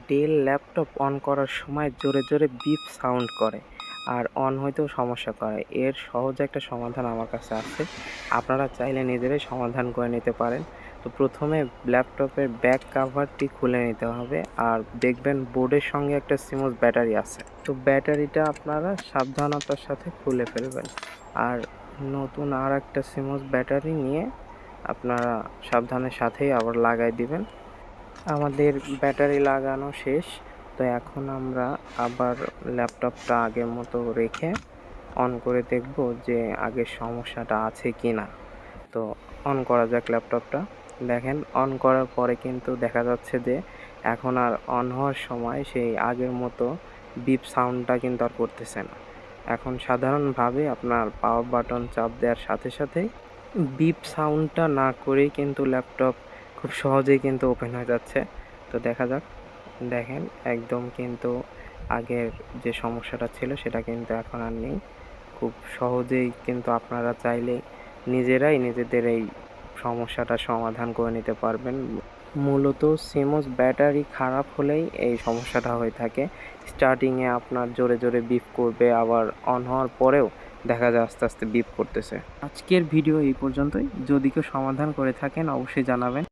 Del laptop on করার সময় জোরে জোরে বিপ সাউন্ড করে আর অন হইতেও সমস্যা করে। এর সহজ একটা সমাধান আমার কাছে আছে। আপনারা চাইলে নিজেরাই সমাধান করে নিতে পারেন। তো প্রথমে ল্যাপটপের ব্যাক কাভারটি খুলে নিতে হবে আর দেখবেন বোর্ডের সঙ্গে একটা সিমন্স ব্যাটারি আছে। তো ব্যাটারিটা আপনারা সাবধানতার সাথে খুলে ফেলবেন আর নতুন আর একটা সিমন্স ব্যাটারি নিয়ে আপনারা সাবধানের সাথেই আবার লাগাই দিবেন। আমাদের ব্যাটারি লাগানো শেষ। তো এখন আমরা আবার ল্যাপটপটা আগের মতো রেখে অন করে দেখব যে আগের সমস্যাটা আছে কি না। তো অন করা যাক ল্যাপটপটা। দেখেন অন করার পরে কিন্তু দেখা যাচ্ছে যে এখন আর অন হওয়ার সময় সেই আগের মতো বিপ সাউন্ডটা কিন্তু আর করতেছে না। এখন সাধারণভাবে আপনার পাওয়ার বাটন চাপ দেওয়ার সাথে সাথেই বিপ সাউন্ডটা না করেই কিন্তু ল্যাপটপ খুব সহজেই কিন্তু ওপেন হয়ে যাচ্ছে। তো দেখা যাক। দেখেন একদম কিন্তু আগের যে সমস্যাটা ছিল সেটা কিন্তু এখন আর নেই। খুব সহজেই কিন্তু আপনারা চাইলে নিজেরাই নিজেদের এই সমস্যাটার সমাধান করে নিতে পারবেন। মূলত সিমন্স ব্যাটারি খারাপ হলেই এই সমস্যাটা হয়ে থাকে। স্টার্টিংয়ে আপনার জোরে জোরে বিপ করবে, আবার অন হওয়ার পরেও দেখা যায় আস্তে আস্তে বিপ করতেছে। আজকের ভিডিও এই পর্যন্তই। যদি কেউ সমাধান করে থাকেন অবশ্যই জানাবেন।